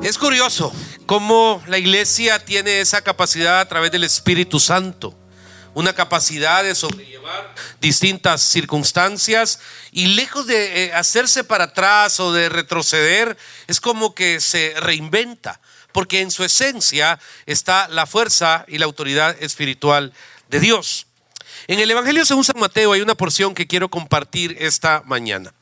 Es curioso cómo la iglesia tiene esa capacidad a través del Espíritu Santo, una capacidad de sobrellevar distintas circunstancias y lejos de hacerse para atrás o de retroceder, es como que se reinventa, porque en su esencia está la fuerza y la autoridad espiritual de Dios. En el Evangelio según San Mateo hay una porción que quiero compartir esta mañana.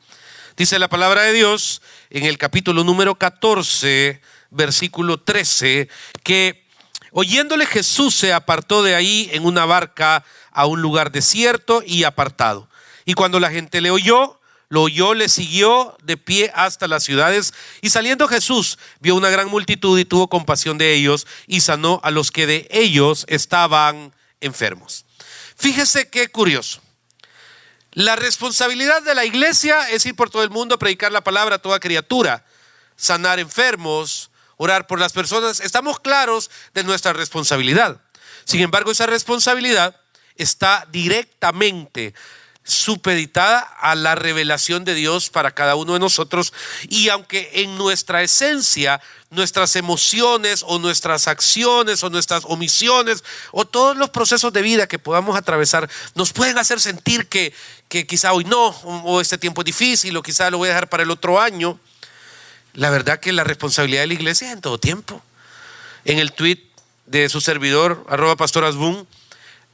Dice la palabra de Dios en el capítulo número 14, versículo 13, que oyéndole Jesús se apartó de ahí en una barca a un lugar desierto y apartado. Y cuando la gente lo oyó, le siguió de pie hasta las ciudades. Y saliendo Jesús vio una gran multitud y tuvo compasión de ellos y sanó a los que de ellos estaban enfermos. Fíjese qué curioso. La responsabilidad de la iglesia es ir por todo el mundo a predicar la palabra a toda criatura, sanar enfermos, orar por las personas. Estamos claros de nuestra responsabilidad. Sin embargo, esa responsabilidad está directamente supeditada a la revelación de Dios para cada uno de nosotros. Y aunque en nuestra esencia, nuestras emociones o nuestras acciones o nuestras omisiones o todos los procesos de vida que podamos atravesar nos pueden hacer sentir que quizá hoy no, o este tiempo es difícil, o quizá lo voy a dejar para el otro año, la verdad que la responsabilidad de la iglesia es en todo tiempo. En el tweet de su servidor @pastorasboom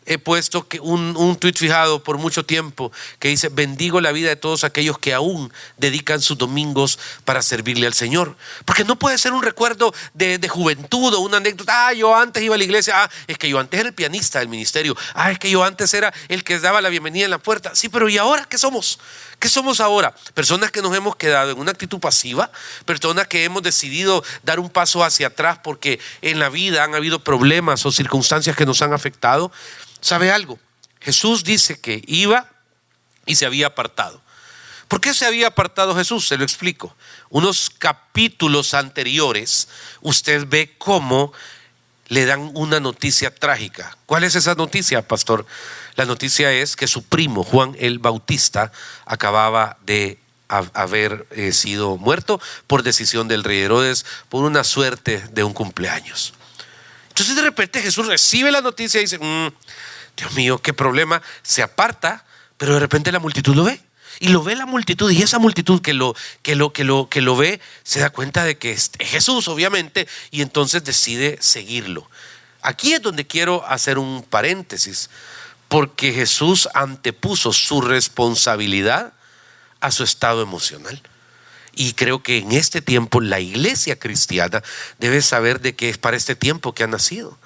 he puesto que un tweet fijado por mucho tiempo que dice: bendigo la vida de todos aquellos que aún dedican sus domingos para servirle al Señor. Porque no puede ser un recuerdo de juventud o una anécdota. Yo antes iba a la iglesia. Es que yo antes era el pianista del ministerio. Es que yo antes era el que daba la bienvenida en la puerta. Sí, pero ¿y ahora qué somos? ¿Qué somos ahora? Personas que nos hemos quedado en una actitud pasiva, personas que hemos decidido dar un paso hacia atrás porque en la vida han habido problemas o circunstancias que nos han afectado. ¿Sabe algo? Jesús dice que iba y se había apartado. ¿Por qué se había apartado Jesús? Se lo explico. Unos capítulos anteriores, usted ve cómo le dan una noticia trágica. ¿Cuál es esa noticia, pastor? La noticia es que su primo, Juan el Bautista, acababa de haber sido muerto por decisión del rey Herodes por una suerte de un cumpleaños. Entonces de repente Jesús recibe la noticia y dice: Dios mío, qué problema. Se aparta, pero de repente la multitud lo ve. Y lo ve la multitud, y esa multitud que lo ve se da cuenta de que es Jesús, obviamente, y entonces decide seguirlo. Aquí es donde quiero hacer un paréntesis, porque Jesús antepuso su responsabilidad a su estado emocional. Y creo que en este tiempo la iglesia cristiana debe saber de que es para este tiempo que ha nacido.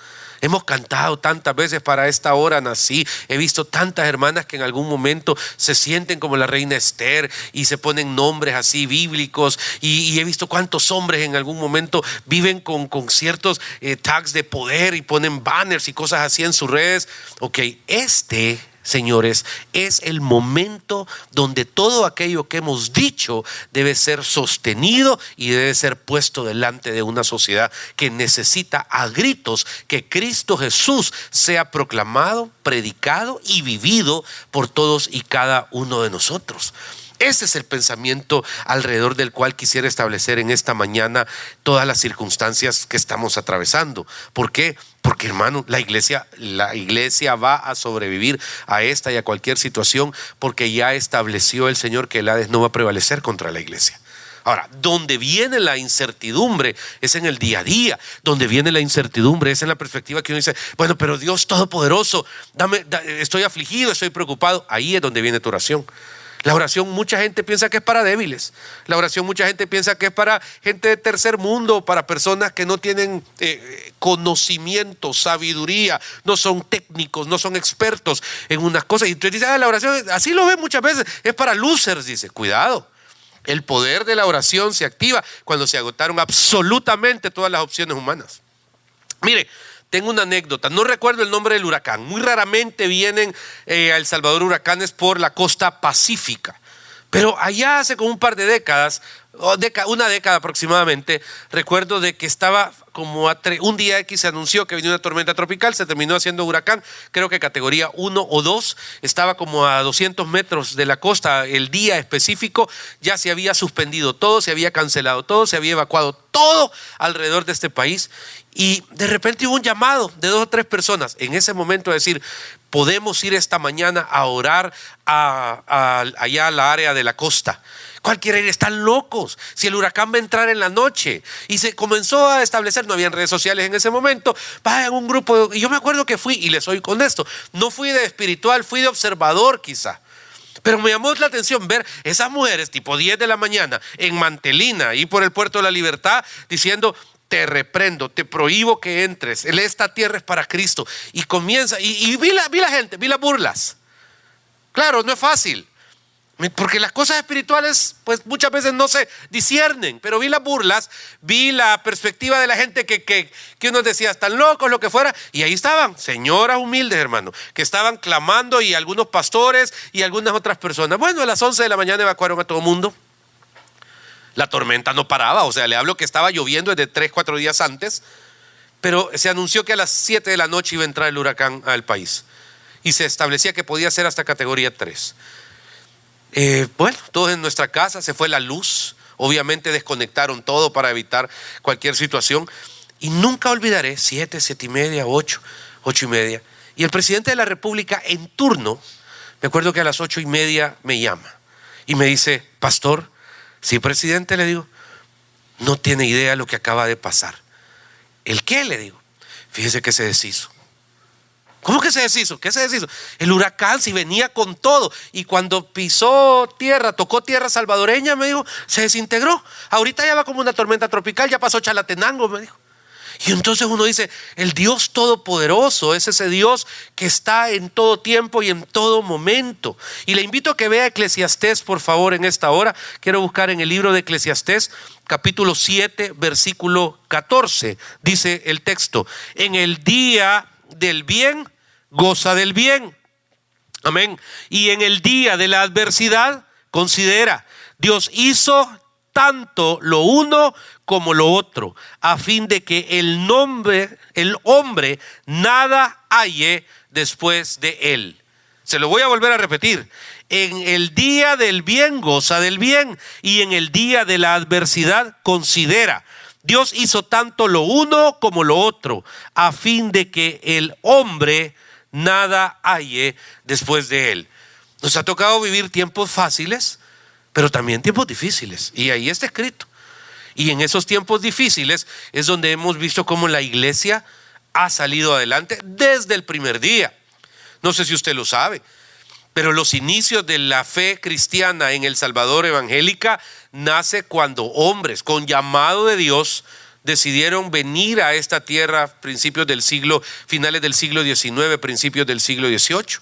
Hemos cantado tantas veces: para esta hora nací. He visto tantas hermanas que en algún momento se sienten como la reina Esther y se ponen nombres así bíblicos, y he visto cuántos hombres en algún momento viven con ciertos tags de poder y ponen banners y cosas así en sus redes. Ok, señores, es el momento donde todo aquello que hemos dicho debe ser sostenido y debe ser puesto delante de una sociedad que necesita a gritos que Cristo Jesús sea proclamado, predicado y vivido por todos y cada uno de nosotros. Ese es el pensamiento alrededor del cual quisiera establecer en esta mañana todas las circunstancias que estamos atravesando. ¿Por qué? Porque, hermano, la iglesia va a sobrevivir a esta y a cualquier situación, porque ya estableció el Señor que el Hades no va a prevalecer contra la iglesia. Ahora, donde viene la incertidumbre es en el día a día. Donde viene la incertidumbre es en la perspectiva que uno dice: bueno, pero Dios Todopoderoso, estoy afligido, estoy preocupado. Ahí es donde viene tu oración. La oración mucha gente piensa que es para débiles. La oración mucha gente piensa que es para gente de tercer mundo, para personas que no tienen conocimiento, sabiduría, no son técnicos, no son expertos en unas cosas. Y tú dices: la oración, así lo ven muchas veces, es para losers. Dice: cuidado, el poder de la oración se activa cuando se agotaron absolutamente todas las opciones humanas. Mire, tengo una anécdota, no recuerdo el nombre del huracán. Muy raramente vienen a El Salvador huracanes por la costa pacífica, pero allá hace como un par de décadas, una década aproximadamente, recuerdo de que estaba como un día X se anunció que venía una tormenta tropical, se terminó haciendo huracán, creo que categoría 1 o 2, estaba como a 200 metros de la costa. El día específico ya se había suspendido todo, se había cancelado todo, se había evacuado todo alrededor de este país. Y de repente hubo un llamado de 2 o 3 personas en ese momento a decir: podemos ir esta mañana a orar allá a la área de la costa. ¿Cuál quiere ir? Están locos. Si el huracán va a entrar en la noche. Y se comenzó a establecer, no habían redes sociales en ese momento, vayan un grupo. Y yo me acuerdo que fui, y les soy honesto, no fui de espiritual, fui de observador quizá. Pero me llamó la atención ver esas mujeres tipo 10 de la mañana en Mantelina, ahí por el Puerto de la Libertad, diciendo: te reprendo, te prohíbo que entres, esta tierra es para Cristo. Y comienza, y vi la gente, vi las burlas. Claro, no es fácil, porque las cosas espirituales pues muchas veces no se disciernen, pero vi las burlas, vi la perspectiva de la gente que uno decía: están locos, lo que fuera. Y ahí estaban señoras humildes, hermano, que estaban clamando, y algunos pastores y algunas otras personas. Bueno, a las 11 de la mañana evacuaron a todo el mundo. La tormenta no paraba, o sea, le hablo que estaba lloviendo desde 3 o 4 días antes, pero se anunció que a las 7 de la noche iba a entrar el huracán al país, y se establecía que podía ser hasta categoría 3. Bueno, todos en nuestra casa, se fue la luz, obviamente desconectaron todo para evitar cualquier situación, y nunca olvidaré, 7, 7 y media, 8, 8 y media, y el presidente de la República en turno, me acuerdo que a las 8 y media me llama y me dice: pastor. Sí, presidente, le digo. No tiene idea lo que acaba de pasar. ¿El qué? Le digo. Fíjese que se deshizo. ¿Cómo que se deshizo? ¿Qué se deshizo? El huracán, si venía con todo, y cuando pisó tierra, tocó tierra salvadoreña, me dijo, se desintegró. Ahorita ya va como una tormenta tropical, ya pasó Chalatenango, me dijo. Y entonces uno dice: el Dios Todopoderoso es ese Dios que está en todo tiempo y en todo momento. Y le invito a que vea Eclesiastés, por favor, en esta hora. Quiero buscar en el libro de Eclesiastés, capítulo 7, versículo 14. Dice el texto: en el día del bien, goza del bien. Amén. Y en el día de la adversidad, considera. Dios hizo tanto lo uno como lo otro, a fin de que el hombre nada halle después de él. Se lo voy a volver a repetir: en el día del bien goza del bien, y en el día de la adversidad considera. Dios hizo tanto lo uno como lo otro, a fin de que el hombre nada halle después de él. Nos ha tocado vivir tiempos fáciles, pero también tiempos difíciles, y ahí está escrito. Y en esos tiempos difíciles es donde hemos visto cómo la iglesia ha salido adelante desde el primer día. No sé si usted lo sabe, pero los inicios de la fe cristiana en El Salvador evangélica nace cuando hombres con llamado de Dios decidieron venir a esta tierra finales del siglo XIX, principios del siglo XVIII.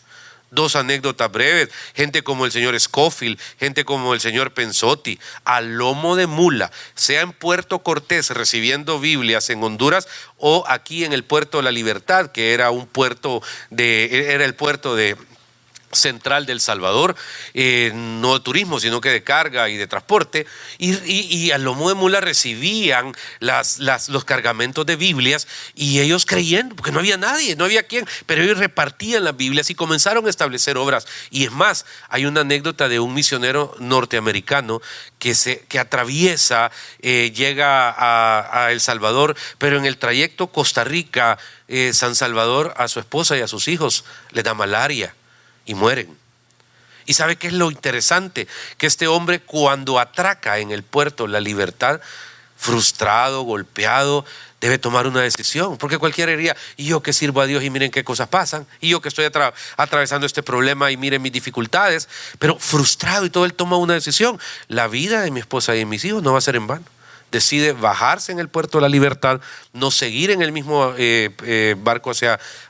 2 anécdotas breves: gente como el señor Scofield, gente como el señor Pensotti, a lomo de mula, sea en Puerto Cortés recibiendo Biblias en Honduras, o aquí en el Puerto de la Libertad, que era el puerto de central del Salvador, no de turismo sino que de carga y de transporte, y a lomo de mula recibían los cargamentos de Biblias, y ellos creyendo, porque no había nadie, no había quien, pero ellos repartían las Biblias y comenzaron a establecer obras. Y es más, hay una anécdota de un misionero norteamericano que atraviesa, llega a El Salvador, pero en el trayecto Costa Rica, San Salvador, a su esposa y a sus hijos le da malaria y mueren. ¿Y sabe qué es lo interesante? Que este hombre, cuando atraca en el Puerto La Libertad, frustrado, golpeado, debe tomar una decisión, porque cualquiera diría: y yo que sirvo a Dios y miren qué cosas pasan, y yo que estoy atravesando este problema y miren mis dificultades. Pero frustrado y todo, él toma una decisión: la vida de mi esposa y de mis hijos no va a ser en vano. Decide bajarse en el Puerto de la Libertad, no seguir en el mismo barco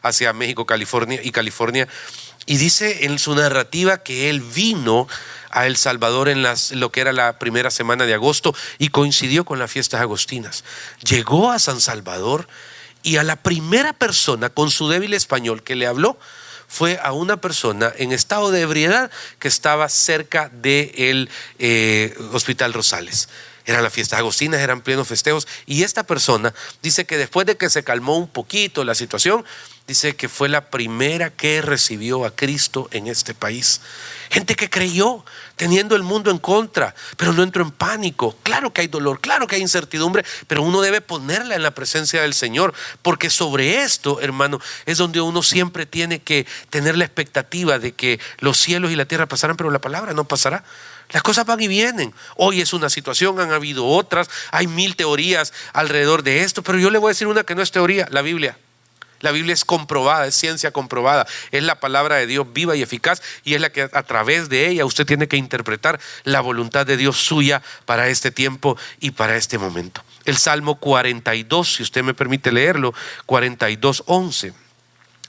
hacia México, California. Y dice en su narrativa que él vino a El Salvador en lo que era la primera semana de agosto, y coincidió con las fiestas agostinas. Llegó a San Salvador, y a la primera persona con su débil español que le habló fue a una persona en estado de ebriedad que estaba cerca del Hospital Rosales. Eran las fiestas agostinas, eran plenos festejos, y esta persona dice que después de que se calmó un poquito la situación, dice que fue la primera que recibió a Cristo en este país. Gente que creyó teniendo el mundo en contra, pero no entró en pánico. Claro que hay dolor, claro que hay incertidumbre, pero uno debe ponerla en la presencia del Señor, porque sobre esto, hermano, es donde uno siempre tiene que tener la expectativa de que los cielos y la tierra pasarán, pero la palabra no pasará. Las cosas van y vienen. Hoy es una situación, han habido otras, hay 1000 teorías alrededor de esto, pero yo le voy a decir una que no es teoría: la Biblia. La Biblia es comprobada, es ciencia comprobada, es la palabra de Dios viva y eficaz, y es la que a través de ella usted tiene que interpretar la voluntad de Dios suya para este tiempo y para este momento. El Salmo 42, si usted me permite leerlo, 42:11,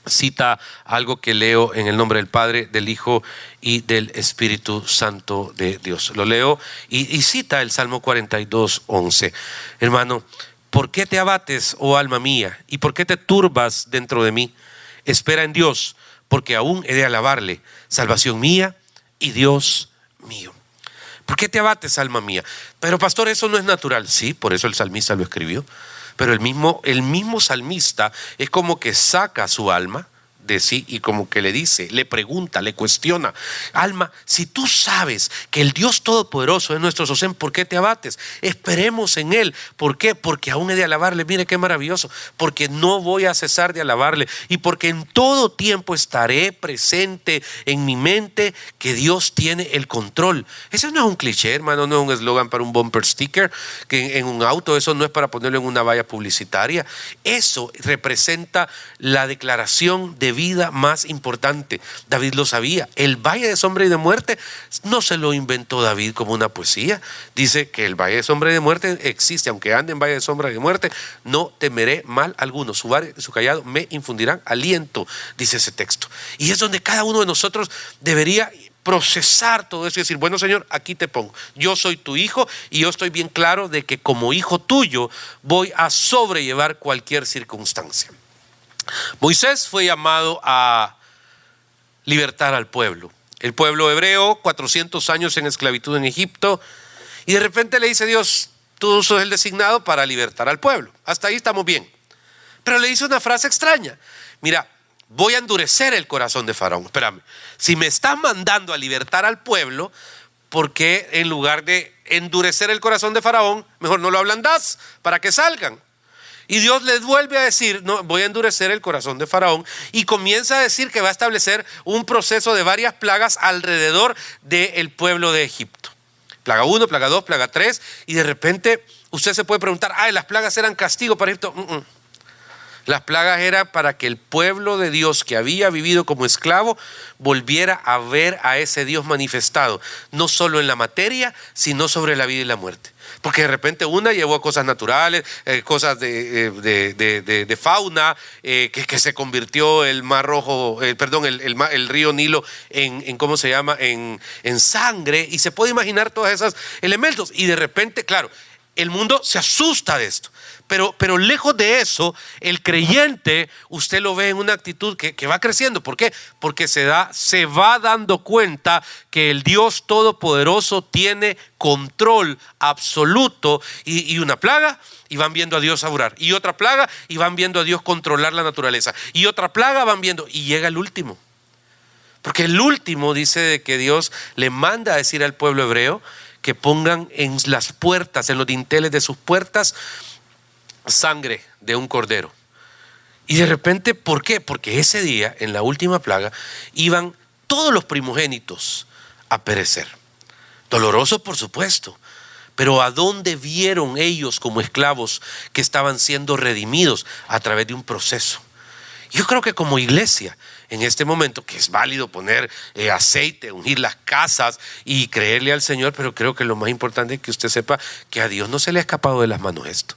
cita algo que leo en el nombre del Padre, del Hijo y del Espíritu Santo de Dios. Lo leo y cita el Salmo 42:11. Hermano: ¿por qué te abates, oh alma mía? ¿Y por qué te turbas dentro de mí? Espera en Dios, porque aún he de alabarle, salvación mía y Dios mío. ¿Por qué te abates, alma mía? Pero pastor, eso no es natural. Sí, por eso el salmista lo escribió. Pero el mismo salmista es como que saca su alma de sí y como que le dice, le pregunta, le cuestiona: alma, si tú sabes que el Dios Todopoderoso es nuestro sostén, ¿por qué te abates? Esperemos en Él. ¿Por qué? Porque aún he de alabarle. Mire qué maravilloso. Porque no voy a cesar de alabarle, y porque en todo tiempo estaré presente en mi mente que Dios tiene el control. Ese no es un cliché, hermano, no es un eslogan para un bumper sticker que en un auto. Eso no es para ponerlo en una valla publicitaria. Eso representa la declaración de vida más importante. David lo sabía. El valle de sombra y de muerte no se lo inventó David como una poesía. Dice que el valle de sombra y de muerte existe. Aunque ande en valle de sombra y de muerte, no temeré mal alguno. Su callado me infundirán aliento, dice ese texto. Y es donde cada uno de nosotros debería procesar todo eso y decir: bueno, Señor, aquí te pongo. Yo soy tu hijo y yo estoy bien claro de que como hijo tuyo voy a sobrellevar cualquier circunstancia. Moisés fue llamado a libertar al pueblo. El pueblo hebreo, 400 años en esclavitud en Egipto, y de repente le dice Dios: tú sos el designado para libertar al pueblo. Hasta ahí estamos bien. Pero le dice una frase extraña: mira, voy a endurecer el corazón de Faraón. Espérame, si me estás mandando a libertar al pueblo, ¿por qué en lugar de endurecer el corazón de Faraón, mejor no lo ablandás para que salgan? Y Dios les vuelve a decir: no, voy a endurecer el corazón de Faraón, y comienza a decir que va a establecer un proceso de varias plagas alrededor del pueblo de Egipto. Plaga 1, plaga 2, plaga 3, y de repente usted se puede preguntar: las plagas eran castigo para Egipto. Las plagas eran para que el pueblo de Dios que había vivido como esclavo volviera a ver a ese Dios manifestado, no solo en la materia, sino sobre la vida y la muerte. Porque de repente una llevó a cosas naturales, cosas de fauna, que se convirtió el mar rojo, el río Nilo en ¿cómo se llama? En sangre, y se puede imaginar todos esos elementos. Y de repente, claro, el mundo se asusta de esto. Pero lejos de eso, el creyente, usted lo ve en una actitud que va creciendo. ¿Por qué? Porque se va dando cuenta que el Dios Todopoderoso tiene control absoluto. Y una plaga, y van viendo a Dios orar. Y otra plaga, y van viendo a Dios controlar la naturaleza. Y otra plaga van viendo, y llega el último. Porque el último dice de que Dios le manda a decir al pueblo hebreo que pongan en las puertas, en los dinteles de sus puertas, sangre de un cordero. Y de repente, ¿por qué? Porque ese día, en la última plaga, iban todos los primogénitos a perecer. Doloroso, por supuesto, pero ¿a dónde vieron ellos como esclavos que estaban siendo redimidos? A través de un proceso. Yo creo que como iglesia, en este momento, que es válido poner aceite, ungir las casas y creerle al Señor, pero creo que lo más importante es que usted sepa que a Dios no se le ha escapado de las manos esto.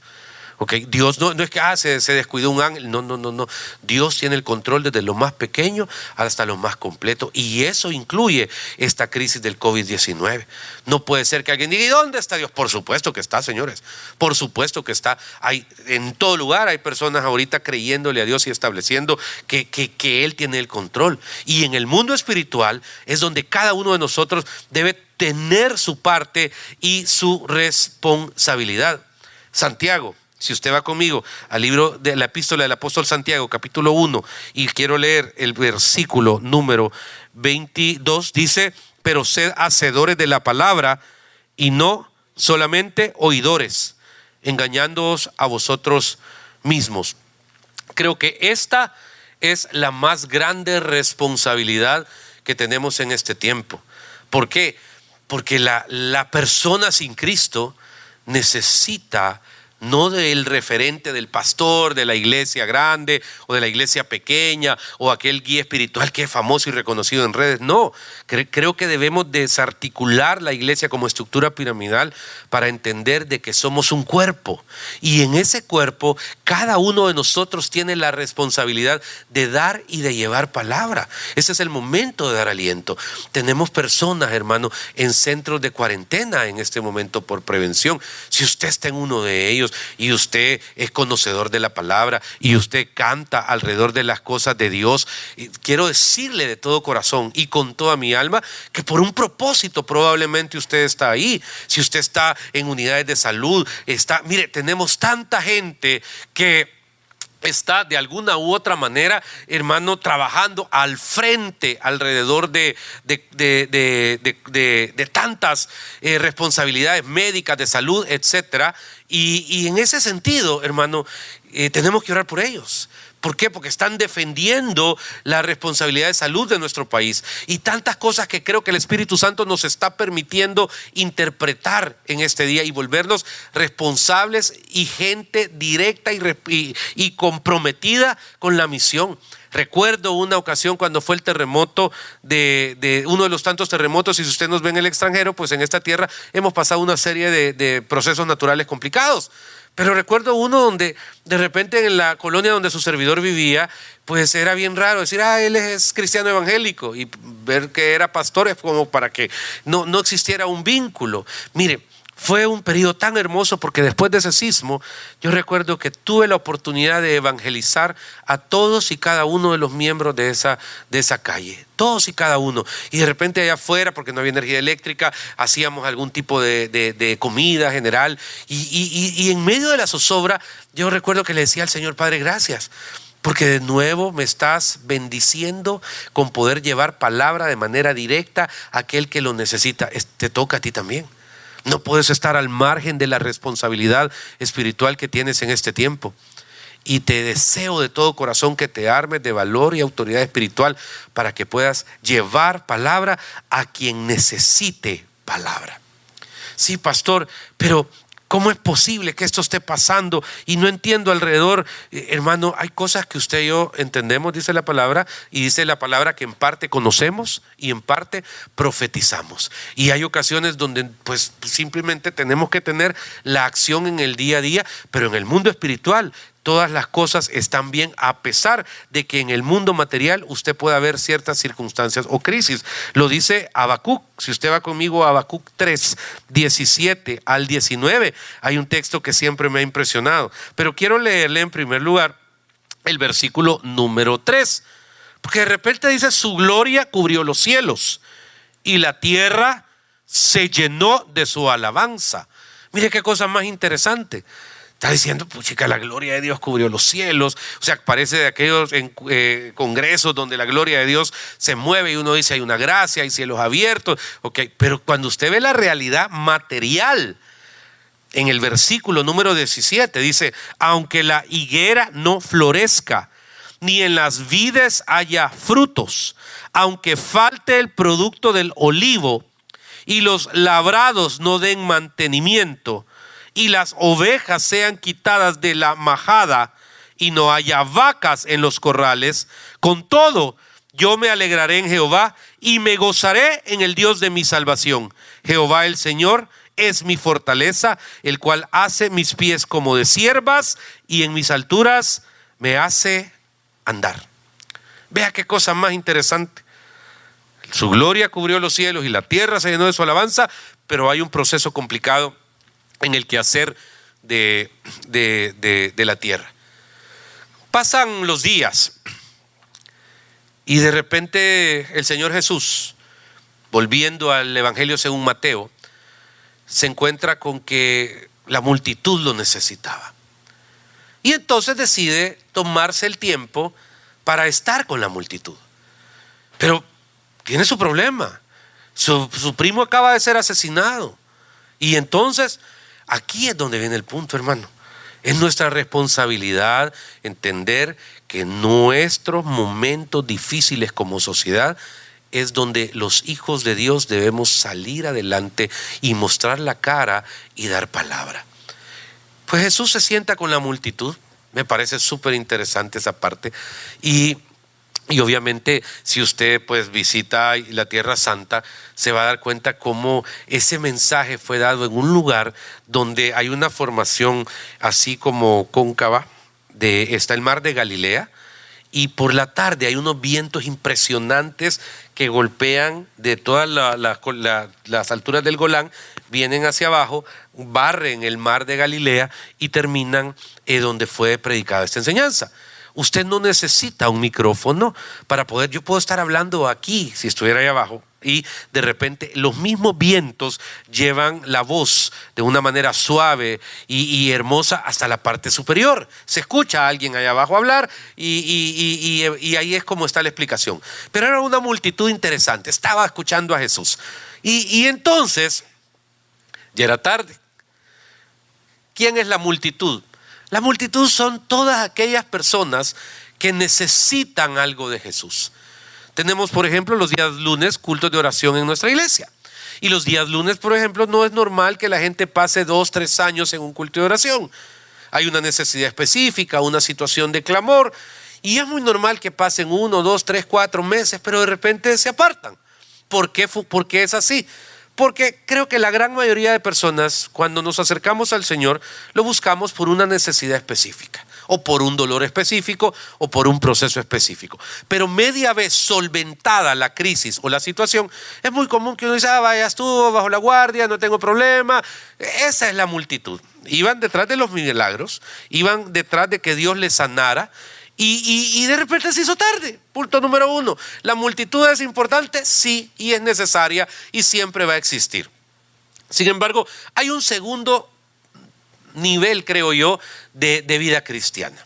Okay. Dios no es que se descuidó un ángel. No. Dios tiene el control desde lo más pequeño hasta lo más completo, y eso incluye esta crisis del COVID-19. No puede ser que alguien diga: ¿y dónde está Dios? Por supuesto que está, señores. Por supuesto que está. En todo lugar hay personas ahorita creyéndole a Dios y estableciendo que Él tiene el control. Y en el mundo espiritual es donde cada uno de nosotros debe tener su parte y su responsabilidad. Santiago Si usted va conmigo al libro de la epístola del apóstol Santiago, capítulo 1, y quiero leer el versículo número 22, dice: pero sed hacedores de la palabra y no solamente oidores, engañándoos a vosotros mismos. Creo que esta es la más grande responsabilidad que tenemos en este tiempo. ¿Por qué? Porque la persona sin Cristo necesita no del referente del pastor, de la iglesia grande o de la iglesia pequeña o aquel guía espiritual que es famoso y reconocido en redes. No, creo que debemos desarticular la iglesia como estructura piramidal para entender de que somos un cuerpo. Y en ese cuerpo cada uno de nosotros tiene la responsabilidad de dar y de llevar palabra. Ese es el momento de dar aliento. Tenemos personas, hermano, en centros de cuarentena en este momento por prevención. Si usted está en uno de ellos y usted es conocedor de la palabra y usted canta alrededor de las cosas de Dios, quiero decirle de todo corazón y con toda mi alma que por un propósito probablemente usted está ahí. Si usted está en unidades de salud, mire, tenemos tanta gente que está de alguna u otra manera, hermano, trabajando al frente alrededor de tantas responsabilidades médicas, de salud, etcétera. Y en ese sentido, hermano, tenemos que orar por ellos. ¿Por qué? Porque están defendiendo la responsabilidad de salud de nuestro país y tantas cosas que creo que el Espíritu Santo nos está permitiendo interpretar en este día y volvernos responsables y gente directa y comprometida con la misión. Recuerdo una ocasión cuando fue el terremoto de uno de los tantos terremotos, y si usted nos ve en el extranjero, pues en esta tierra hemos pasado una serie de procesos naturales complicados. Pero recuerdo uno donde de repente en la colonia donde su servidor vivía, pues era bien raro decir, él es cristiano evangélico, y ver que era pastor es como para que no existiera un vínculo. Mire, fue un periodo tan hermoso porque después de ese sismo yo recuerdo que tuve la oportunidad de evangelizar a todos y cada uno de los miembros de esa calle, todos y cada uno. Y de repente allá afuera, porque no había energía eléctrica, hacíamos algún tipo de comida general y en medio de la zozobra yo recuerdo que le decía al Señor: Padre, gracias, porque de nuevo me estás bendiciendo con poder llevar palabra de manera directa a aquel que lo necesita. Te toca a ti también. No puedes estar al margen de la responsabilidad espiritual que tienes en este tiempo. Y te deseo de todo corazón que te armes de valor y autoridad espiritual para que puedas llevar palabra a quien necesite palabra. Sí, pastor, pero ¿cómo es posible que esto esté pasando? Y no entiendo alrededor. Hermano, hay cosas que usted y yo entendemos, dice la palabra, y dice la palabra que en parte conocemos y en parte profetizamos. Y hay ocasiones donde pues simplemente tenemos que tener la acción en el día a día, pero en el mundo espiritual todas las cosas están bien, a pesar de que en el mundo material usted pueda ver ciertas circunstancias o crisis. Lo dice Habacuc. Si usted va conmigo a Habacuc 3, 17 al 19, hay un texto que siempre me ha impresionado. Pero quiero leerle en primer lugar el versículo número 3, porque de repente dice: su gloria cubrió los cielos y la tierra se llenó de su alabanza. Mire qué cosa más interesante. Está diciendo, pues chica, la gloria de Dios cubrió los cielos. O sea, parece de aquellos congresos donde la gloria de Dios se mueve y uno dice: hay una gracia, hay cielos abiertos. Okay. Pero cuando usted ve la realidad material, en el versículo número 17 dice: aunque la higuera no florezca, ni en las vides haya frutos, aunque falte el producto del olivo y los labrados no den mantenimiento, y las ovejas sean quitadas de la majada y no haya vacas en los corrales, con todo yo me alegraré en Jehová y me gozaré en el Dios de mi salvación. Jehová el Señor es mi fortaleza, el cual hace mis pies como de ciervas y en mis alturas me hace andar. Vea qué cosa más interesante. Su gloria cubrió los cielos y la tierra se llenó de su alabanza, pero hay un proceso complicado en el quehacer de la tierra. Pasan los días y de repente el Señor Jesús, volviendo al Evangelio según Mateo, se encuentra con que la multitud lo necesitaba. Y entonces decide tomarse el tiempo para estar con la multitud. Pero tiene su problema. Su primo acaba de ser asesinado. Y entonces, aquí es donde viene el punto, hermano. Es nuestra responsabilidad entender que nuestros momentos difíciles como sociedad es donde los hijos de Dios debemos salir adelante y mostrar la cara y dar palabra. Pues Jesús se sienta con la multitud. Me parece súper interesante esa parte. Y obviamente si usted pues visita la Tierra Santa, se va a dar cuenta cómo ese mensaje fue dado en un lugar donde hay una formación así como cóncava. Está el mar de Galilea, y por la tarde hay unos vientos impresionantes que golpean de todas las alturas del Golán, vienen hacia abajo, barren el mar de Galilea y terminan donde fue predicada esta enseñanza. Usted no necesita un micrófono para poder, yo puedo estar hablando aquí si estuviera ahí abajo, y de repente los mismos vientos llevan la voz de una manera suave y hermosa hasta la parte superior. Se escucha a alguien allá abajo hablar y ahí es como está la explicación. Pero era una multitud interesante, estaba escuchando a Jesús. Y entonces, ya era tarde. ¿Quién es la multitud? La multitud son todas aquellas personas que necesitan algo de Jesús. Tenemos, por ejemplo, los días lunes cultos de oración en nuestra iglesia. Y los días lunes, por ejemplo, no es normal que la gente pase 2, 3 años en un culto de oración. Hay una necesidad específica, una situación de clamor, y es muy normal que pasen 1, 2, 3, 4 meses, pero de repente se apartan. ¿Por qué es así? Porque creo que la gran mayoría de personas, cuando nos acercamos al Señor, lo buscamos por una necesidad específica, o por un dolor específico, o por un proceso específico. Pero media vez solventada la crisis o la situación, es muy común que uno dice, vaya, estuvo bajo la guardia, no tengo problema. Esa es la multitud. Iban detrás de los milagros, iban detrás de que Dios les sanara, y de repente se hizo tarde. Punto número 1. ¿La multitud es importante? Sí, y es necesaria y siempre va a existir. Sin embargo, hay un segundo nivel, creo yo, de vida cristiana.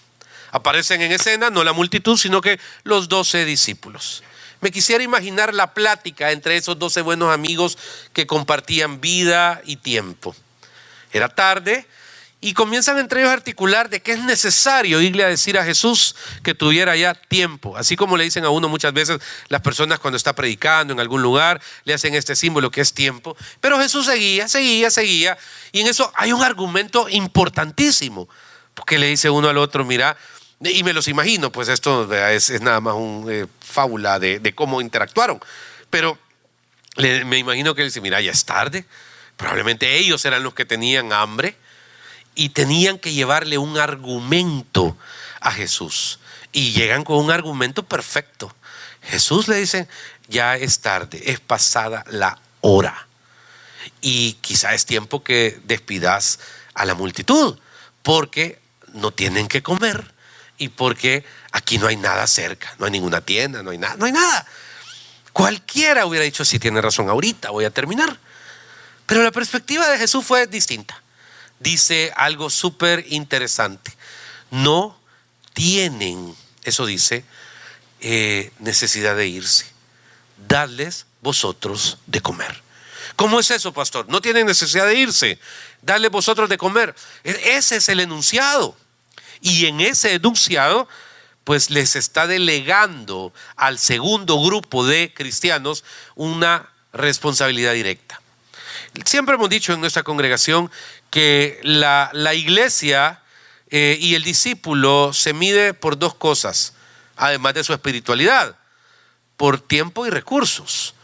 Aparecen en escena no la multitud, sino que los 12 discípulos. Me quisiera imaginar la plática entre esos 12 buenos amigos que compartían vida y tiempo. Era tarde. Y comienzan entre ellos a articular de que es necesario irle a decir a Jesús que tuviera ya tiempo. Así como le dicen a uno muchas veces las personas cuando está predicando en algún lugar, le hacen este símbolo que es tiempo. Pero Jesús seguía. Y en eso hay un argumento importantísimo. Porque le dice uno al otro, mira, y me los imagino, pues esto es nada más una fábula de cómo interactuaron. Pero me imagino que él dice, mira, ya es tarde. Probablemente ellos eran los que tenían hambre. Y tenían que llevarle un argumento a Jesús. Y llegan con un argumento perfecto. Jesús le dice, ya es tarde, es pasada la hora. Y quizá es tiempo que despidas a la multitud, porque no tienen que comer y porque aquí no hay nada cerca, no hay ninguna tienda, no hay nada. Cualquiera hubiera dicho, sí, tiene razón, ahorita voy a terminar. Pero la perspectiva de Jesús fue distinta. Dice algo súper interesante. No tienen, eso dice, necesidad de irse. Dadles vosotros de comer. ¿Cómo es eso, pastor? No tienen necesidad de irse. Dadles vosotros de comer. Ese es el enunciado. Y en ese enunciado, pues les está delegando al segundo grupo de cristianos una responsabilidad directa. Siempre hemos dicho en nuestra congregación que la iglesia y el discípulo se mide por 2 cosas, además de su espiritualidad: por tiempo y recursos.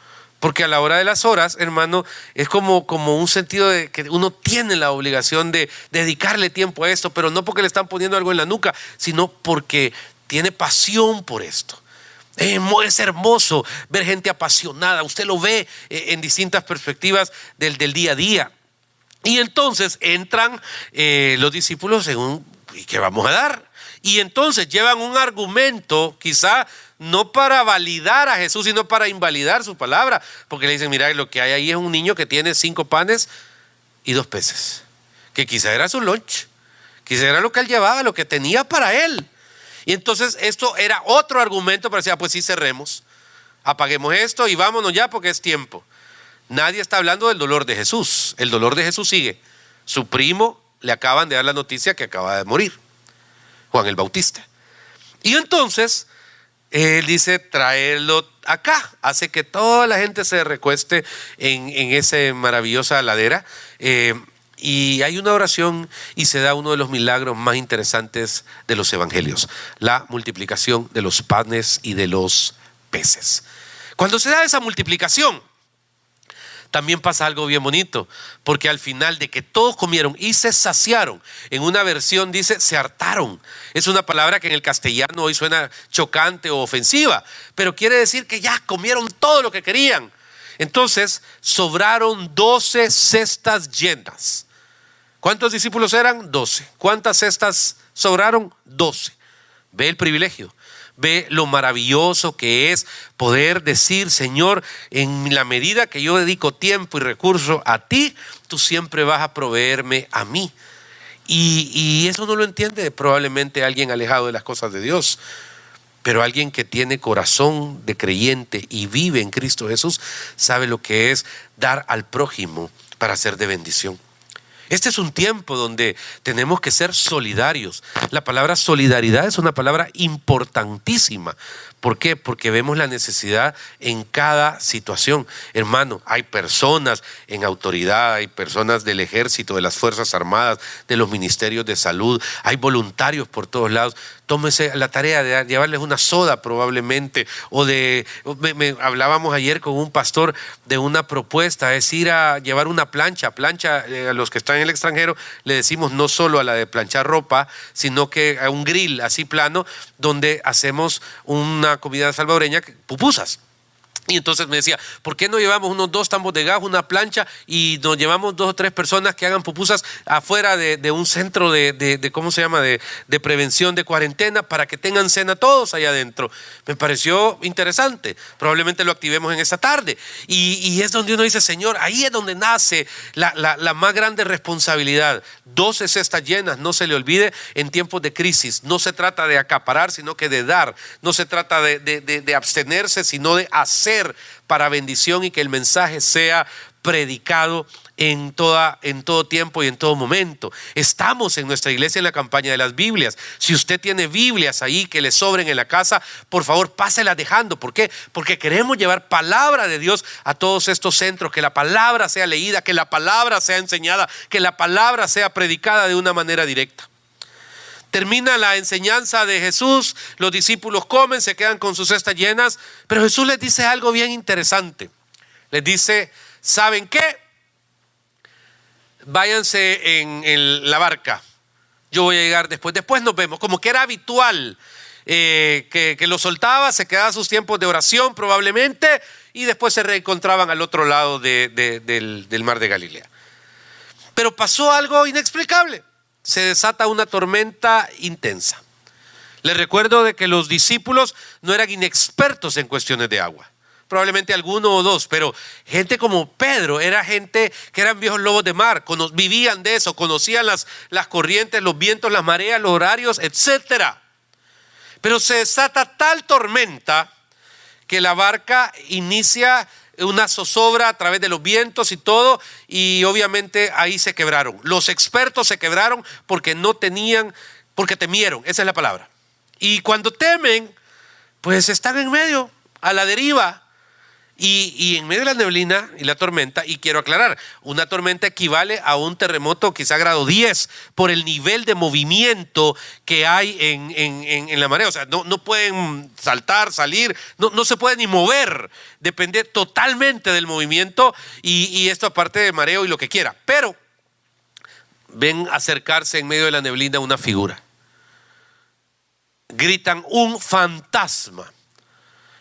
Porque a la hora de las horas, hermano, es como un sentido de que uno tiene la obligación de dedicarle tiempo a esto, pero no porque le están poniendo algo en la nuca, sino porque tiene pasión por esto. Es hermoso ver gente apasionada. Usted lo ve en distintas perspectivas del día a día. Y entonces entran los discípulos ¿y qué vamos a dar? Y entonces llevan un argumento, quizá no para validar a Jesús, sino para invalidar su palabra. Porque le dicen, mira, lo que hay ahí es un niño que tiene 5 panes y 2 peces. Que quizá era su lunch, Quizás era lo que él llevaba, lo que tenía para él. Y entonces esto era otro argumento para decir, pues sí, cerremos, apaguemos esto y vámonos ya porque es tiempo. Nadie está hablando del dolor de Jesús. El dolor de Jesús sigue. Su primo le acaban de dar la noticia que acaba de morir, Juan el Bautista. Y entonces él dice, traerlo acá. Hace que toda la gente se recueste en esa maravillosa ladera. Y hay una oración y se da uno de los milagros más interesantes de los evangelios: la multiplicación de los panes y de los peces. Cuando se da esa multiplicación, también pasa algo bien bonito, porque al final de que todos comieron y se saciaron, en una versión dice se hartaron. Es una palabra que en el castellano hoy suena chocante o ofensiva, pero quiere decir que ya comieron todo lo que querían. Entonces sobraron 12 cestas llenas. ¿Cuántos discípulos eran? 12. ¿Cuántas cestas sobraron? 12. Ve el privilegio. Ve lo maravilloso que es poder decir, Señor, en la medida que yo dedico tiempo y recursos a ti, tú siempre vas a proveerme a mí. Y eso no lo entiende probablemente alguien alejado de las cosas de Dios. Pero alguien que tiene corazón de creyente y vive en Cristo Jesús sabe lo que es dar al prójimo para ser de bendición. Este es un tiempo donde tenemos que ser solidarios. La palabra solidaridad es una palabra importantísima. ¿Por qué? Porque vemos la necesidad en cada situación. Hermano, hay personas en autoridad, hay personas del ejército, de las Fuerzas Armadas, de los ministerios de salud, hay voluntarios por todos lados. Tómese la tarea de llevarles una soda probablemente, hablábamos ayer con un pastor de una propuesta, es ir a llevar una plancha, a los que están en el extranjero le decimos no solo a la de planchar ropa, sino que a un grill así plano, donde hacemos una comida salvadoreña, pupusas. Y entonces me decía, ¿por qué no llevamos unos 2 tambos de gas, una plancha y nos llevamos 2 o 3 personas que hagan pupusas afuera de un centro ¿cómo se llama? De prevención de cuarentena, para que tengan cena todos allá adentro? Me pareció interesante. Probablemente lo activemos en esta tarde. Y es donde uno dice, Señor, ahí es donde nace la más grande responsabilidad. 12 cestas llenas, no se le olvide, en tiempos de crisis. No se trata de acaparar, sino que de dar. No se trata de abstenerse, sino de hacer para bendición y que el mensaje sea predicado en todo tiempo y en todo momento. Estamos en nuestra iglesia en la campaña de las Biblias. Si usted tiene Biblias ahí que le sobren en la casa, por favor páselas dejando. ¿Por qué? Porque queremos llevar palabra de Dios a todos estos centros, que la palabra sea leída, que la palabra sea enseñada, que la palabra sea predicada de una manera directa. Termina la enseñanza de Jesús, los discípulos comen, se quedan con sus cestas llenas, pero Jesús les dice algo bien interesante. Les dice, ¿saben qué? Váyanse en la barca, yo voy a llegar después nos vemos. Como que era habitual que lo soltaba, se quedaba sus tiempos de oración probablemente, y después se reencontraban al otro lado del mar de Galilea. Pero pasó algo inexplicable. Se desata una tormenta intensa. Les recuerdo de que los discípulos no eran inexpertos en cuestiones de agua. Probablemente alguno o dos, pero gente como Pedro era gente que eran viejos lobos de mar, vivían de eso, conocían las corrientes, los vientos, las mareas, los horarios, etcétera. Pero se desata tal tormenta que la barca inicia una zozobra a través de los vientos y todo, y obviamente ahí se quebraron. Los expertos se quebraron porque porque temieron, esa es la palabra. Y cuando temen, pues están en medio, a la deriva, y en medio de la neblina y la tormenta. Y quiero aclarar, una tormenta equivale a un terremoto quizá grado 10 por el nivel de movimiento que hay en la marea. O sea, no pueden saltar, salir, no se pueden ni mover, depende totalmente del movimiento, y esto aparte de mareo y lo que quiera. Pero ven acercarse en medio de la neblina una figura, gritan un fantasma.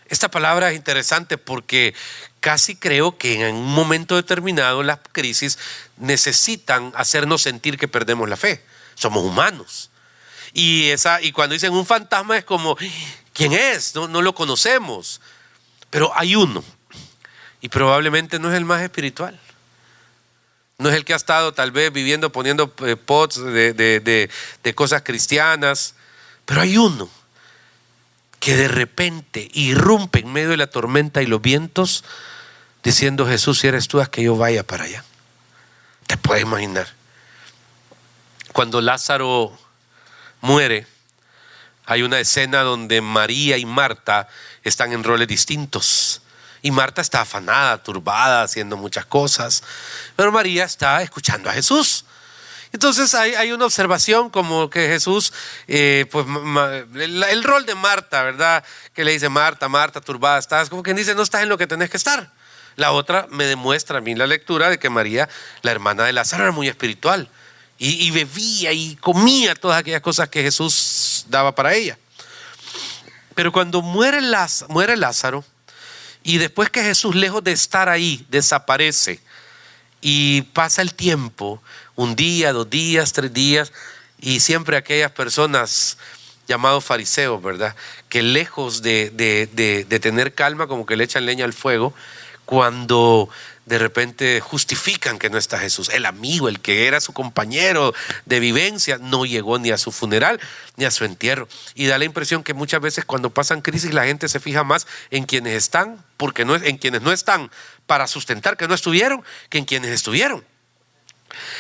Esta palabra es interesante porque casi creo que en un momento determinado las crisis necesitan hacernos sentir que perdemos la fe. Somos humanos. Y cuando dicen un fantasma es como, ¿quién es? No lo conocemos. Pero hay uno, y probablemente no es el más espiritual. No es el que ha estado tal vez viviendo poniendo pots de cosas cristianas. Pero hay uno que de repente irrumpe en medio de la tormenta y los vientos, diciendo: Jesús, si eres tú, haz que yo vaya para allá. Te puedes imaginar. Cuando Lázaro muere, hay una escena donde María y Marta están en roles distintos. Y Marta está afanada, turbada, haciendo muchas cosas. Pero María está escuchando a Jesús. Entonces hay una observación como que Jesús, pues el rol de Marta, ¿verdad? Que le dice: Marta, Marta, turbada estás. Como quien dice: no estás en lo que tenés que estar. La otra me demuestra a mí la lectura de que María, la hermana de Lázaro, era muy espiritual. Y bebía y comía todas aquellas cosas que Jesús daba para ella. Pero cuando muere Lázaro, y después que Jesús, lejos de estar ahí, desaparece, y pasa el tiempo, 1 día, 2 días, 3 días, y siempre aquellas personas llamados fariseos, ¿verdad?, que lejos de tener calma, como que le echan leña al fuego, cuando de repente justifican que no está Jesús. El amigo, el que era su compañero de vivencia, no llegó ni a su funeral ni a su entierro. Y da la impresión que muchas veces cuando pasan crisis, la gente se fija más en quienes están, porque no, en quienes no están, para sustentar que no estuvieron, que en quienes estuvieron.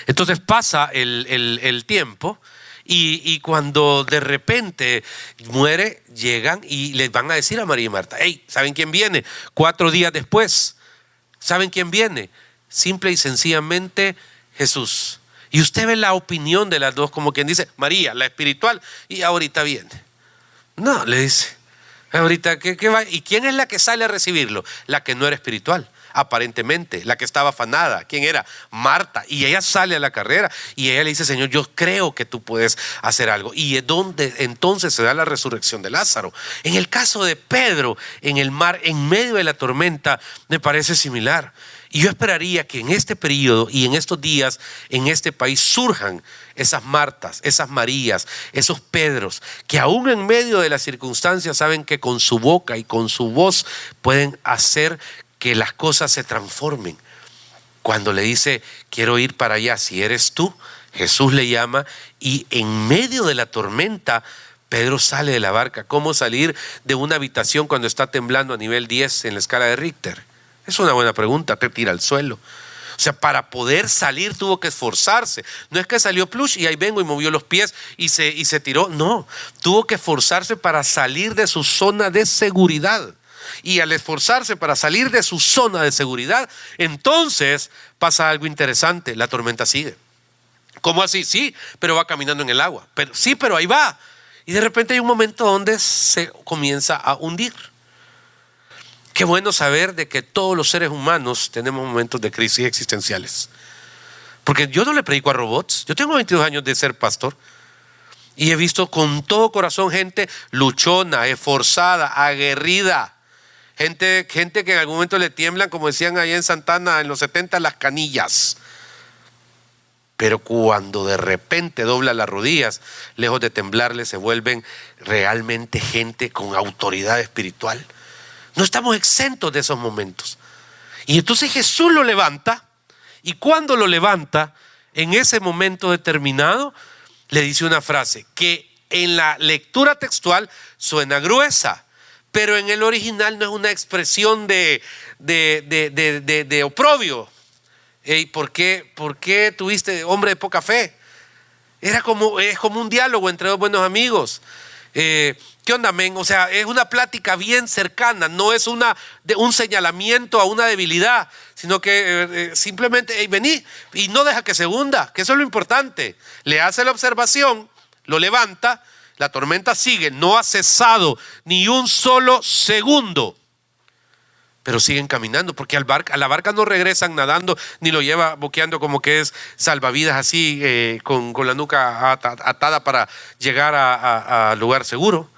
Entonces pasa el tiempo, y cuando de repente muere, llegan y les van a decir a María y Marta: hey, ¿saben quién viene? 4 días después, ¿saben quién viene? Simple y sencillamente Jesús. Y usted ve la opinión de las dos, como quien dice: María, la espiritual, y ahorita viene. No, le dice: ahorita, ¿qué va? ¿Y quién es la que sale a recibirlo? La que no era espiritual, aparentemente, la que estaba afanada. ¿Quién era? Marta. Y ella sale a la carrera y ella le dice: Señor, yo creo que tú puedes hacer algo. Y es donde entonces se da la resurrección de Lázaro. En el caso de Pedro, en el mar, en medio de la tormenta, me parece similar. Y yo esperaría que en este periodo y en estos días, en este país, surjan esas Martas, esas Marías, esos Pedros, que aún en medio de las circunstancias saben que con su boca y con su voz pueden hacer que las cosas se transformen. Cuando le dice: quiero ir para allá, si eres tú, Jesús le llama, y en medio de la tormenta Pedro sale de la barca. ¿Cómo salir de una habitación cuando está temblando a nivel 10 en la escala de Richter? Es una buena pregunta. Te tira al suelo. O sea, para poder salir tuvo que esforzarse. No es que salió plush y ahí vengo y movió los pies y se tiró. No, tuvo que esforzarse para salir de su zona de seguridad. Y al esforzarse para salir de su zona de seguridad, entonces pasa algo interesante: la tormenta sigue. ¿Cómo así? Sí, pero va caminando en el agua. Pero ahí va. Y de repente hay un momento donde se comienza a hundir. Qué bueno saber de que todos los seres humanos tenemos momentos de crisis existenciales. Porque yo no le predico a robots. Yo tengo 22 años de ser pastor y he visto con todo corazón gente luchona, esforzada, aguerrida. Gente que en algún momento le tiemblan, como decían allá en Santana en los 70, las canillas. Pero cuando de repente dobla las rodillas, lejos de temblarle, se vuelven realmente gente con autoridad espiritual. No estamos exentos de esos momentos. Y entonces Jesús lo levanta, y cuando lo levanta, en ese momento determinado, le dice una frase que en la lectura textual suena gruesa, pero en el original no es una expresión de oprobio. Hey, ¿por qué tuviste, hombre de poca fe? Es como un diálogo entre dos buenos amigos. ¿Qué onda, men? O sea, es una plática bien cercana, no es un señalamiento a una debilidad, sino que simplemente, hey, vení, y no deja que se hunda, que eso es lo importante. Le hace la observación, lo levanta, la tormenta sigue, no ha cesado ni un solo segundo, pero siguen caminando, porque a la barca no regresan nadando, ni lo lleva boqueando como que es salvavidas así, con la nuca atada para llegar a lugar seguro.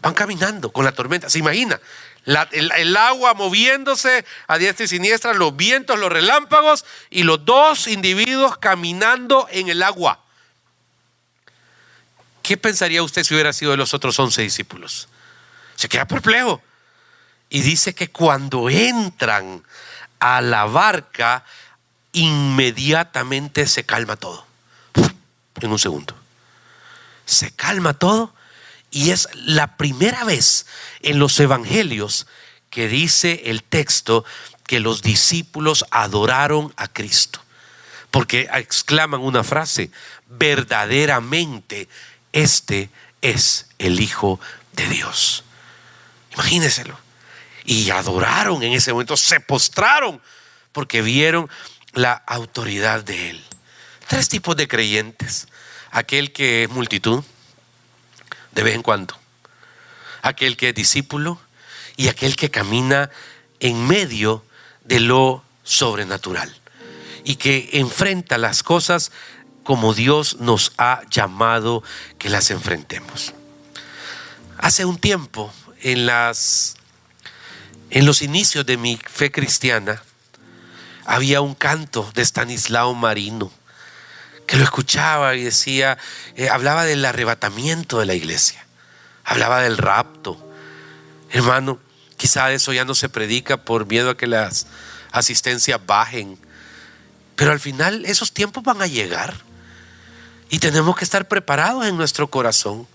Van caminando con la tormenta. ¿Se imagina? El agua moviéndose a diestra y siniestra, los vientos, los relámpagos, y los dos individuos caminando en el agua. ¿Qué pensaría usted si hubiera sido de los otros 11 discípulos? Se queda perplejo. Y dice que cuando entran a la barca, inmediatamente se calma todo. En un segundo. Se calma todo. Y es la primera vez en los evangelios que dice el texto que los discípulos adoraron a Cristo. Porque exclaman una frase: verdaderamente este es el Hijo de Dios. Imagínenselo. Y adoraron en ese momento, se postraron porque vieron la autoridad de Él. 3 tipos de creyentes: aquel que es multitud de vez en cuando, aquel que es discípulo y aquel que camina en medio de lo sobrenatural y que enfrenta las cosas como Dios nos ha llamado que las enfrentemos. Hace un tiempo, en los inicios de mi fe cristiana, había un canto de Estanislao Marino que lo escuchaba y decía, hablaba del arrebatamiento de la iglesia, hablaba del rapto. Hermano, quizá eso ya no se predica por miedo a que las asistencias bajen, pero al final esos tiempos van a llegar y tenemos que estar preparados en nuestro corazón.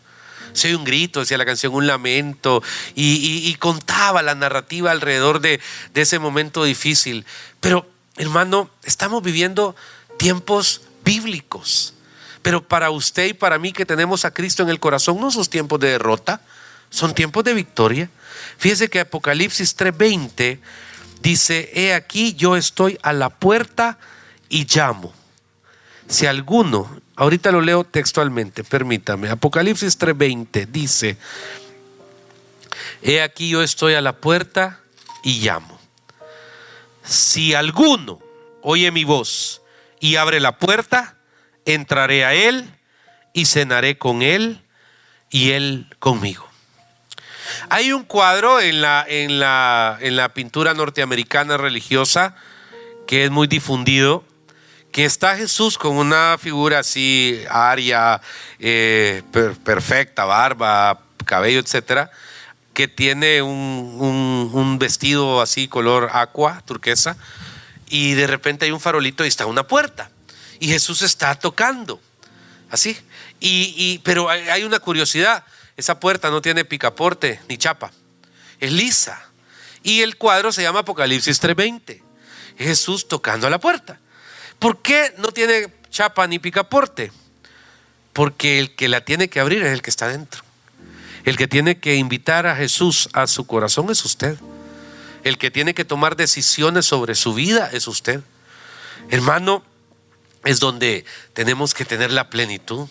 Si hay un grito, decía la canción, un lamento, y contaba la narrativa alrededor de ese momento difícil. Pero hermano, estamos viviendo tiempos bíblicos, pero para usted y para mí que tenemos a Cristo en el corazón, no son tiempos de derrota, son tiempos de victoria. Fíjese que Apocalipsis 3:20 dice: he aquí yo estoy a la puerta y llamo. Si alguno, ahorita lo leo textualmente, permítame. Apocalipsis 3:20 dice: he aquí yo estoy a la puerta y llamo. Si alguno oye mi voz y abre la puerta, entraré a él y cenaré con él y él conmigo. Hay un cuadro en la pintura norteamericana religiosa que es muy difundido, que está Jesús con una figura así aria, perfecta, barba, cabello, etcétera, que tiene un vestido así color aqua, turquesa, y de repente hay un farolito y está una puerta y Jesús está tocando así, pero hay una curiosidad: esa puerta no tiene picaporte ni chapa, es lisa, y el cuadro se llama Apocalipsis 3:20, Jesús tocando a la puerta. ¿Por qué no tiene chapa ni picaporte? Porque el que la tiene que abrir es el que está dentro. El que tiene que invitar a Jesús a su corazón es usted. El que tiene que tomar decisiones sobre su vida es usted. Hermano, es donde tenemos que tener la plenitud.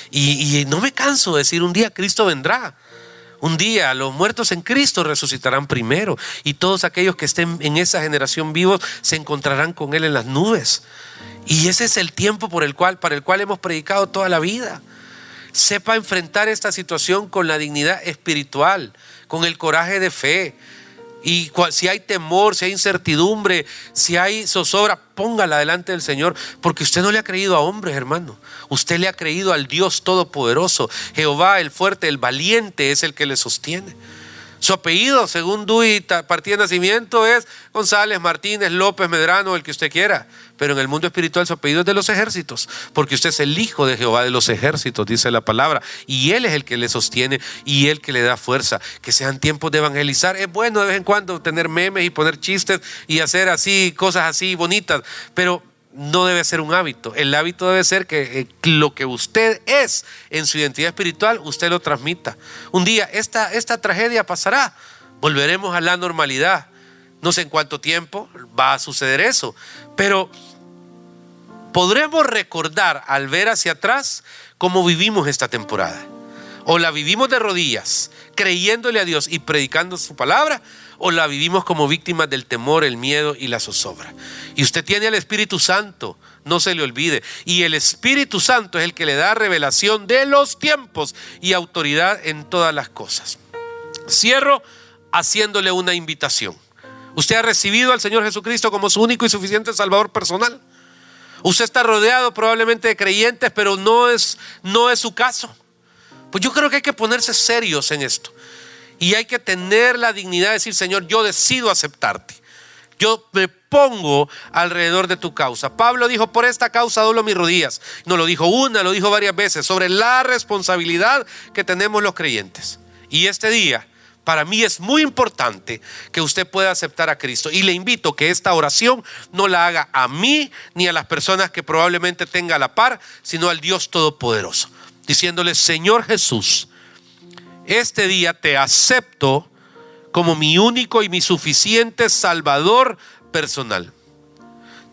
Y no me canso de decir: un día Cristo vendrá. Un día los muertos en Cristo resucitarán primero, y todos aquellos que estén en esa generación vivos se encontrarán con Él en las nubes. Y ese es el tiempo para el cual hemos predicado toda la vida. Sepa enfrentar esta situación con la dignidad espiritual, con el coraje de fe. Y si hay temor, si hay incertidumbre, si hay zozobra, póngala delante del Señor, porque usted no le ha creído a hombres, hermano. Usted le ha creído al Dios Todopoderoso. Jehová, el fuerte, el valiente, es el que le sostiene. Su apellido, según Dewey, partida de nacimiento, es González, Martínez, López, Medrano, el que usted quiera. Pero en el mundo espiritual su apellido es de los ejércitos, porque usted es el hijo de Jehová de los ejércitos, dice la palabra. Y Él es el que le sostiene y Él que le da fuerza. Que sean tiempos de evangelizar. Es bueno de vez en cuando tener memes y poner chistes y hacer así, cosas así bonitas, pero no debe ser un hábito. El hábito debe ser que lo que usted es en su identidad espiritual, usted lo transmita. Un día esta tragedia pasará, volveremos a la normalidad. No sé en cuánto tiempo va a suceder eso, pero podremos recordar al ver hacia atrás cómo vivimos esta temporada. O la vivimos de rodillas, creyéndole a Dios y predicando su palabra, o la vivimos como víctimas del temor, el miedo y la zozobra. Y usted tiene al Espíritu Santo, no se le olvide. Y el Espíritu Santo es el que le da revelación de los tiempos y autoridad en todas las cosas. Cierro haciéndole una invitación. Usted ha recibido al Señor Jesucristo como su único y suficiente Salvador personal. Usted está rodeado probablemente de creyentes, pero no es su caso. Pues yo creo que hay que ponerse serios en esto. Y hay que tener la dignidad de decir: Señor, yo decido aceptarte. Yo me pongo alrededor de tu causa. Pablo dijo, por esta causa doblo mis rodillas. No lo dijo una, lo dijo varias veces, sobre la responsabilidad que tenemos los creyentes. Y este día, para mí es muy importante que usted pueda aceptar a Cristo. Y le invito que esta oración no la haga a mí ni a las personas que probablemente tenga a la par, sino al Dios Todopoderoso. Diciéndole, Señor Jesús, este día te acepto como mi único y mi suficiente Salvador personal.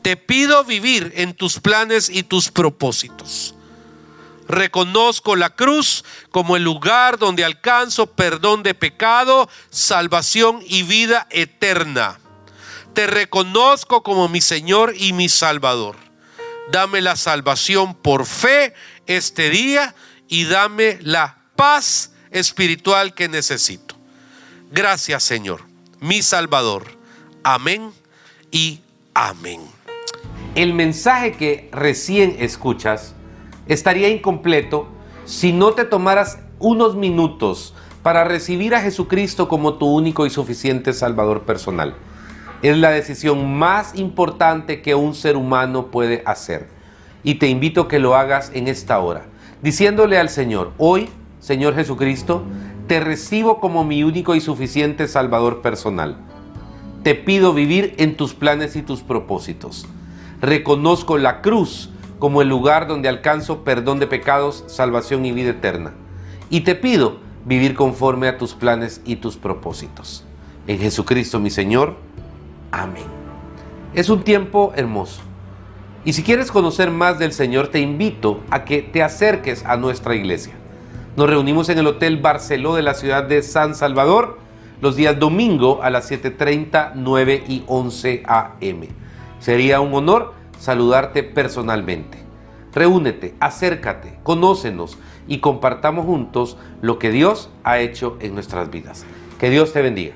Te pido vivir en tus planes y tus propósitos. Reconozco la cruz como el lugar donde alcanzo perdón de pecado, salvación y vida eterna. Te reconozco como mi Señor y mi Salvador. Dame la salvación por fe este día y dame la paz espiritual que necesito. Gracias, Señor, mi Salvador. Amén y amén. El mensaje que recién escuchas estaría incompleto si no te tomaras unos minutos para recibir a Jesucristo como tu único y suficiente Salvador personal. Es la decisión más importante que un ser humano puede hacer. Y te invito a que lo hagas en esta hora, diciéndole al Señor, hoy, Señor Jesucristo, te recibo como mi único y suficiente Salvador personal. Te pido vivir en tus planes y tus propósitos. Reconozco la cruz como el lugar donde alcanzo perdón de pecados, salvación y vida eterna. Y te pido vivir conforme a tus planes y tus propósitos. En Jesucristo mi Señor. Amén. Es un tiempo hermoso. Y si quieres conocer más del Señor, te invito a que te acerques a nuestra iglesia. Nos reunimos en el Hotel Barceló de la ciudad de San Salvador los días domingo a las 7:30, 9 y 11 a.m. Sería un honor saludarte personalmente. Reúnete, acércate, conócenos y compartamos juntos lo que Dios ha hecho en nuestras vidas. Que Dios te bendiga.